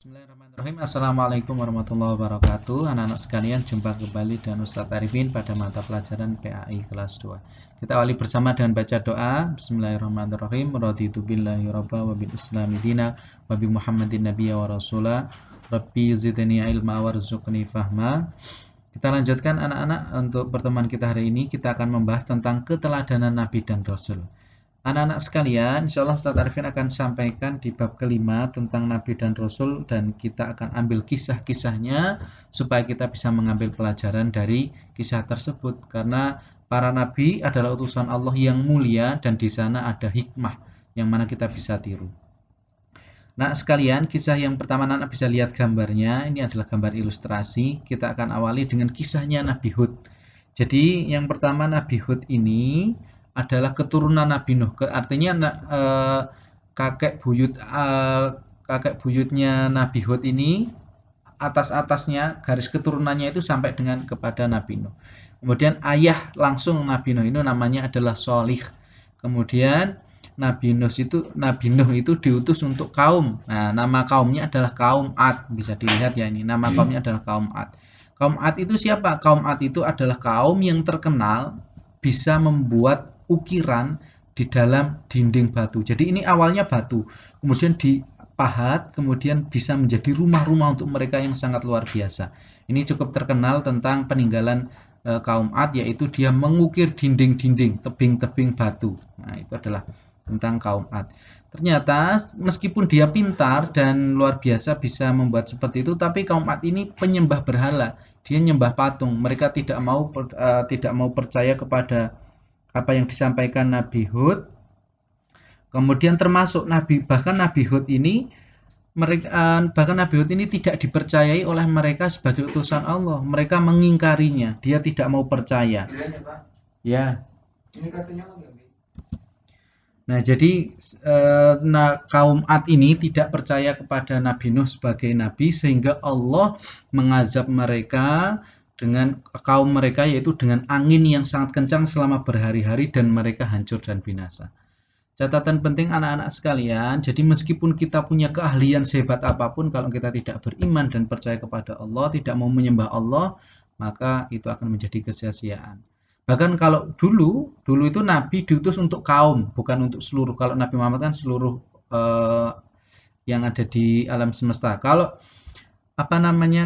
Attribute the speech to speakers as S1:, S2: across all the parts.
S1: Bismillahirrahmanirrahim. Assalamualaikum warahmatullahi wabarakatuh. Anak-anak sekalian, jumpa kembali dengan Ustadz Arifin pada mata pelajaran PAI kelas 2. Kita awali bersama dengan baca doa. Bismillahirrahmanirrahim. Raditu billahi rabba wa bil islami dina wa bi Muhammadin nabiyya wa rasula. Rabbi zidni ilma warzuqni fahma. Kita lanjutkan anak-anak, untuk pertemuan kita hari ini kita akan membahas tentang keteladanan Nabi dan Rasul. Anak-anak sekalian, insya Allah Ustadz Arifin akan sampaikan di bab kelima tentang Nabi dan Rasul, dan kita akan ambil kisah-kisahnya supaya kita bisa mengambil pelajaran dari kisah tersebut, karena para nabi adalah utusan Allah yang mulia dan di sana ada hikmah yang mana kita bisa tiru. Nah sekalian, kisah yang pertama anak bisa lihat gambarnya, ini adalah gambar ilustrasi. Kita akan awali dengan kisahnya Nabi Hud. Jadi yang pertama Nabi Hud ini adalah keturunan Nabi Nuh. Artinya kakek buyutnya Nabi Hud ini, atas-atasnya garis keturunannya itu sampai dengan kepada Nabi Nuh. Kemudian ayah langsung Nabi Nuh itu namanya adalah Sholih. Kemudian Nabi Nuh itu diutus untuk kaum. Nah, nama kaumnya adalah kaum Ad. Bisa dilihat ya ini. Nama kaumnya adalah kaum Ad. Kaum Ad itu siapa? Kaum Ad itu adalah kaum yang terkenal bisa membuat ukiran di dalam dinding batu. Jadi ini awalnya batu, kemudian dipahat, kemudian bisa menjadi rumah-rumah untuk mereka yang sangat luar biasa. Ini cukup terkenal tentang peninggalan kaum Ad, yaitu dia mengukir dinding-dinding, tebing-tebing batu. Nah, itu adalah tentang kaum Ad. Ternyata meskipun dia pintar dan luar biasa bisa membuat seperti itu, tapi kaum Ad ini penyembah berhala. Dia nyembah patung. Mereka tidak mau percaya kepada apa yang disampaikan Nabi Hud. Kemudian termasuk bahkan Nabi Hud ini tidak dipercayai oleh mereka sebagai utusan Allah. Mereka mengingkarinya. Dia tidak mau percaya. Ya. Ini katanya. Nah, jadi kaum Ad ini tidak percaya kepada Nabi Nuh sebagai nabi, sehingga Allah mengazab mereka dengan kaum mereka, yaitu dengan angin yang sangat kencang selama berhari-hari, dan mereka hancur dan binasa. Catatan penting anak-anak sekalian, jadi meskipun kita punya keahlian sehebat apapun, kalau kita tidak beriman dan percaya kepada Allah, tidak mau menyembah Allah, maka itu akan menjadi kesia-siaan. Bahkan kalau dulu itu Nabi diutus untuk kaum, bukan untuk seluruh. Kalau Nabi Muhammad kan seluruh yang ada di alam semesta. Kalau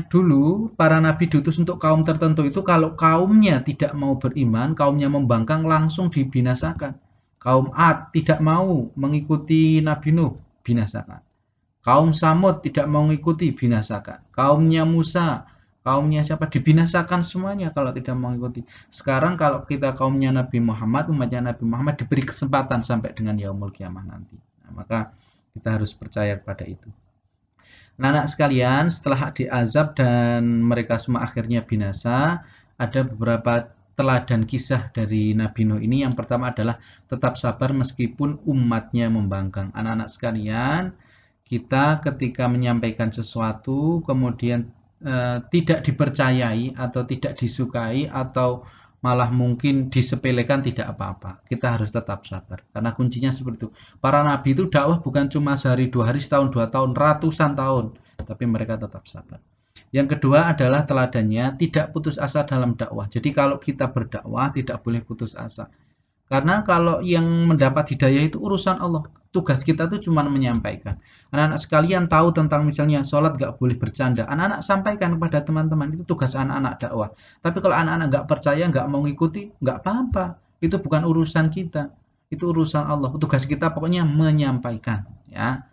S1: dulu para nabi diutus untuk kaum tertentu itu, kalau kaumnya tidak mau beriman, kaumnya membangkang, langsung dibinasakan. Kaum Ad tidak mau mengikuti Nabi Nuh, binasakan. Kaum Samud tidak mau mengikuti, binasakan. Kaumnya Musa, kaumnya siapa, dibinasakan semuanya kalau tidak mau mengikuti. Sekarang kalau kita kaumnya Nabi Muhammad, umatnya Nabi Muhammad, diberi kesempatan sampai dengan yaumul kiamah nanti. Nah, maka kita harus percaya kepada itu. Nah, anak sekalian, setelah diazab dan mereka semua akhirnya binasa, ada beberapa teladan kisah dari Nabi Nuh ini. Yang pertama adalah tetap sabar meskipun umatnya membangkang. Anak-anak sekalian, kita ketika menyampaikan sesuatu kemudian tidak dipercayai atau tidak disukai atau malah mungkin disepelekan, tidak apa-apa. Kita harus tetap sabar. Karena kuncinya seperti itu. Para nabi itu dakwah bukan cuma sehari, 2 hari, setahun, 2 tahun, ratusan tahun. Tapi mereka tetap sabar. Yang kedua adalah teladannya tidak putus asa dalam dakwah. Jadi kalau kita berdakwah tidak boleh putus asa. Karena kalau yang mendapat hidayah itu urusan Allah. Tugas kita itu cuma menyampaikan. Anak-anak sekalian tahu tentang misalnya sholat gak boleh bercanda. Anak-anak sampaikan kepada teman-teman. Itu tugas anak-anak dakwah. Tapi kalau anak-anak gak percaya, gak mau ngikuti, gak apa-apa. Itu bukan urusan kita. Itu urusan Allah. Tugas kita pokoknya menyampaikan. Ya.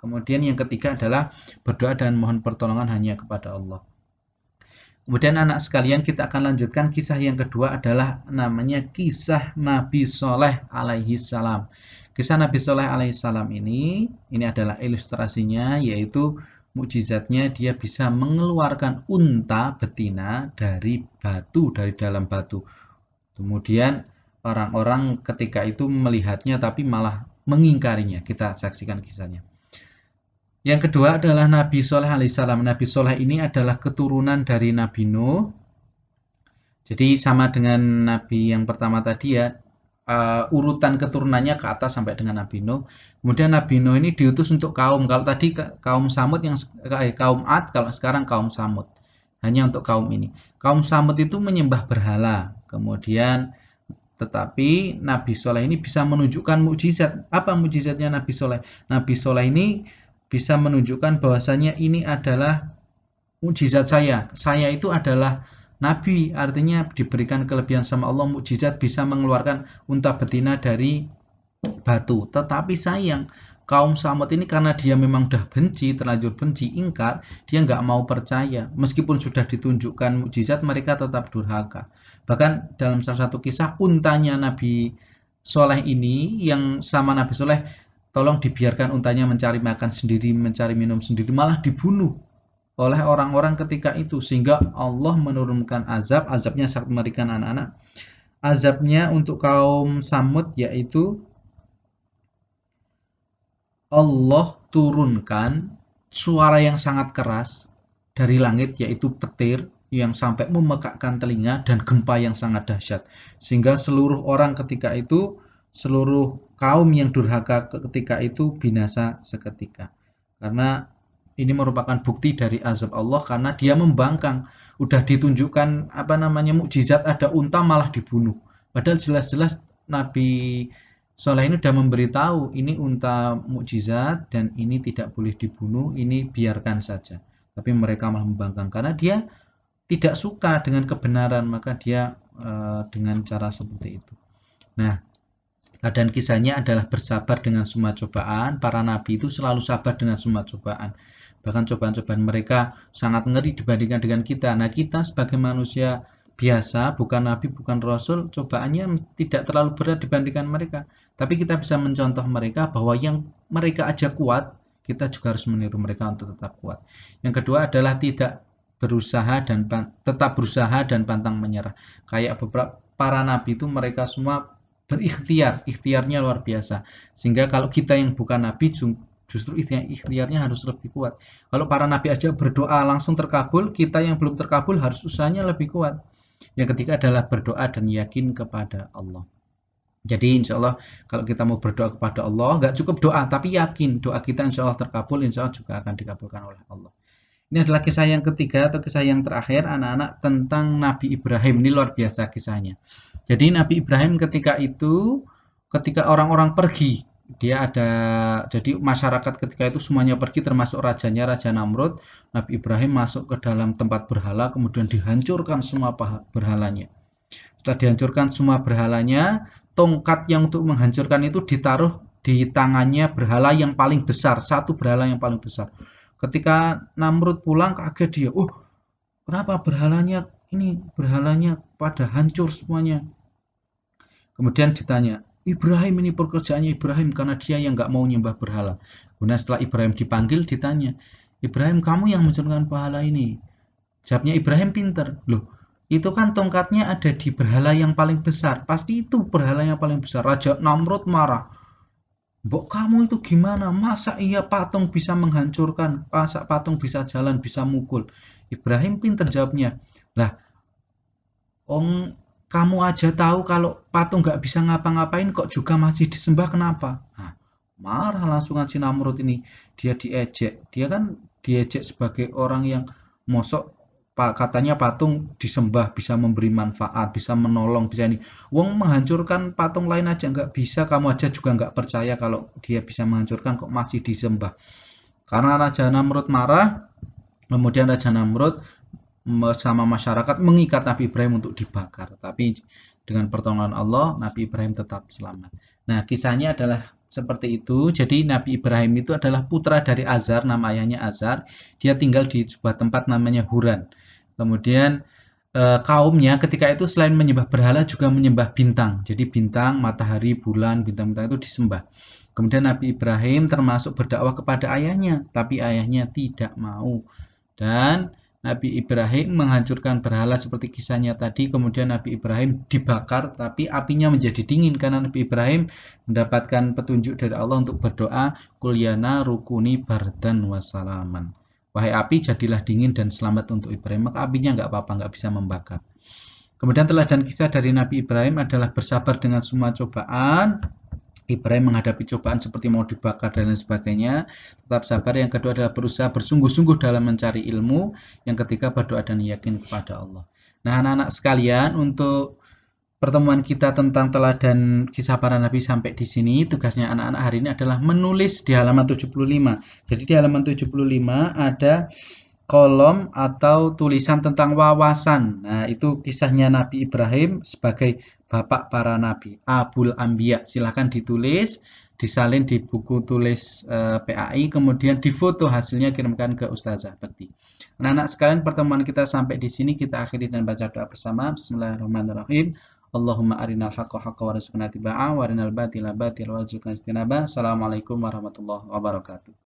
S1: Kemudian yang ketiga adalah berdoa dan mohon pertolongan hanya kepada Allah. Kemudian anak sekalian, kita akan lanjutkan kisah yang kedua, adalah namanya kisah Nabi Soleh alaihi salam. Kisah Nabi Soleh alaihi salam ini adalah ilustrasinya, yaitu mukjizatnya dia bisa mengeluarkan unta betina dari batu, dari dalam batu. Kemudian orang-orang ketika itu melihatnya tapi malah mengingkarinya. Kita saksikan kisahnya. Yang kedua adalah Nabi Soleh alaihissalam. Nabi Soleh ini adalah keturunan dari Nabi Nuh. Jadi sama dengan Nabi yang pertama tadi ya, urutan keturunannya ke atas sampai dengan Nabi Nuh. Kemudian Nabi Nuh ini diutus untuk kaum. Kalau tadi kaum Samud kaum Ad, kalau sekarang kaum Samud. Hanya untuk kaum ini. Kaum Samud itu menyembah berhala. Kemudian tetapi Nabi Soleh ini bisa menunjukkan mukjizat. Apa mukjizatnya Nabi Soleh? Nabi Soleh ini bisa menunjukkan bahwasanya ini adalah mukjizat saya. Saya itu adalah nabi, artinya diberikan kelebihan sama Allah, mukjizat bisa mengeluarkan unta betina dari batu. Tetapi sayang, kaum Samud ini karena dia memang udah benci, terlanjur benci, ingkar, dia nggak mau percaya. Meskipun sudah ditunjukkan mukjizat, mereka tetap durhaka. Bahkan dalam salah satu kisah, untanya Nabi Soleh ini, yang sama Nabi Soleh, tolong dibiarkan untanya mencari makan sendiri, mencari minum sendiri, malah dibunuh oleh orang-orang ketika itu. Sehingga Allah menurunkan azab, azabnya sangat mengerikan anak-anak. Azabnya untuk kaum Samud yaitu Allah turunkan suara yang sangat keras dari langit, yaitu petir yang sampai memekakkan telinga, dan gempa yang sangat dahsyat. Sehingga seluruh orang ketika itu, seluruh kaum yang durhaka ketika itu binasa seketika. Karena ini merupakan bukti dari azab Allah, karena dia membangkang. Udah ditunjukkan mukjizat, ada unta malah dibunuh. Padahal jelas-jelas Nabi Soleh ini sudah memberitahu ini unta mukjizat dan ini tidak boleh dibunuh, ini biarkan saja. Tapi mereka malah membangkang karena dia tidak suka dengan kebenaran, maka dia dengan cara seperti itu. Nah, dan kisahnya adalah bersabar dengan semua cobaan. Para nabi itu selalu sabar dengan semua cobaan. Bahkan cobaan-cobaan mereka sangat ngeri dibandingkan dengan kita. Nah, kita sebagai manusia biasa, bukan nabi, bukan rasul, cobaannya tidak terlalu berat dibandingkan mereka. Tapi kita bisa mencontoh mereka bahwa yang mereka aja kuat, kita juga harus meniru mereka untuk tetap kuat. Yang kedua adalah tidak berusaha dan tetap berusaha dan pantang menyerah. Kayak beberapa para nabi itu mereka semua berikhtiar, ikhtiarnya luar biasa. Sehingga kalau kita yang bukan nabi justru ikhtiarnya harus lebih kuat. Kalau para nabi aja berdoa langsung terkabul, kita yang belum terkabul harus usahanya lebih kuat. Yang ketiga adalah berdoa dan yakin kepada Allah. Jadi insya Allah kalau kita mau berdoa kepada Allah, nggak cukup doa, tapi yakin doa kita insya Allah terkabul, insya Allah juga akan dikabulkan oleh Allah. Ini adalah kisah yang ketiga atau kisah yang terakhir anak-anak tentang Nabi Ibrahim. Ini luar biasa kisahnya. Jadi Nabi Ibrahim ketika orang-orang pergi, jadi masyarakat ketika itu semuanya pergi termasuk rajanya, Raja Namrud. Nabi Ibrahim masuk ke dalam tempat berhala, kemudian dihancurkan semua berhalanya. Setelah dihancurkan semua berhalanya, tongkat yang untuk menghancurkan itu ditaruh di tangannya berhala yang paling besar, satu berhala yang paling besar. Ketika Namrud pulang kaget dia, kenapa berhalanya pada hancur semuanya. Kemudian ditanya, Ibrahim, ini pekerjaannya Ibrahim karena dia yang nggak mau nyembah berhala. Kemudian setelah Ibrahim dipanggil ditanya, Ibrahim, kamu yang menciptakan berhala ini? Jawabnya Ibrahim pinter, loh itu kan tongkatnya ada di berhala yang paling besar, pasti itu berhala yang paling besar. Raja Namrud marah, Mbok kamu itu gimana? Masa iya patung bisa menghancurkan? Masa patung bisa jalan, bisa mukul? Ibrahim pinter jawabnya. Lah, kamu aja tahu kalau patung gak bisa ngapa-ngapain kok juga masih disembah, kenapa? Nah, marah langsung si Namrud ini. Dia diejek. Dia kan diejek sebagai orang yang mosok katanya patung disembah bisa memberi manfaat, bisa menolong, bisa ini. Wong menghancurkan patung lain aja nggak bisa, kamu aja juga nggak percaya kalau dia bisa menghancurkan kok masih disembah. Karena Raja Namrud marah, kemudian Raja Namrud sama masyarakat mengikat Nabi Ibrahim untuk dibakar. Tapi dengan pertolongan Allah, Nabi Ibrahim tetap selamat. Nah, kisahnya adalah seperti itu. Jadi Nabi Ibrahim itu adalah putra dari Azar, nama ayahnya Azar. Dia tinggal di sebuah tempat namanya Huran. Kemudian kaumnya ketika itu selain menyembah berhala juga menyembah bintang. Jadi bintang, matahari, bulan, bintang-bintang itu disembah. Kemudian Nabi Ibrahim termasuk berdakwah kepada ayahnya, tapi ayahnya tidak mau. Dan Nabi Ibrahim menghancurkan berhala seperti kisahnya tadi. Kemudian Nabi Ibrahim dibakar, tapi apinya menjadi dingin karena Nabi Ibrahim mendapatkan petunjuk dari Allah untuk berdoa, Kulyana rukuni bardan wasalaman. Wahai api, jadilah dingin dan selamat untuk Ibrahim. Maka apinya nggak apa-apa, nggak bisa membakar. Kemudian teladan kisah dari Nabi Ibrahim adalah bersabar dengan semua cobaan. Ibrahim menghadapi cobaan seperti mau dibakar dan lain sebagainya, tetap sabar. Yang kedua adalah berusaha bersungguh-sungguh dalam mencari ilmu. Yang ketiga berdoa dan yakin kepada Allah. Nah, anak-anak sekalian, untuk pertemuan kita tentang teladan kisah para nabi sampai di sini, tugasnya anak-anak hari ini adalah menulis di halaman 75. Jadi di halaman 75 ada kolom atau tulisan tentang wawasan. Nah, itu kisahnya Nabi Ibrahim sebagai bapak para nabi, Abul Anbiya. Silahkan ditulis, disalin di buku tulis PAI, kemudian difoto hasilnya kirimkan ke Ustazah Bekti. Anak-anak sekalian, pertemuan kita sampai di sini, kita akhiri dan baca doa bersama. Bismillahirrahmanirrahim. Allahumma arinal haqqa haqqa warzuqna tibaa wa arinal batila batila warzuqna ijtinaba. Assalamualaikum warahmatullahi wabarakatuh.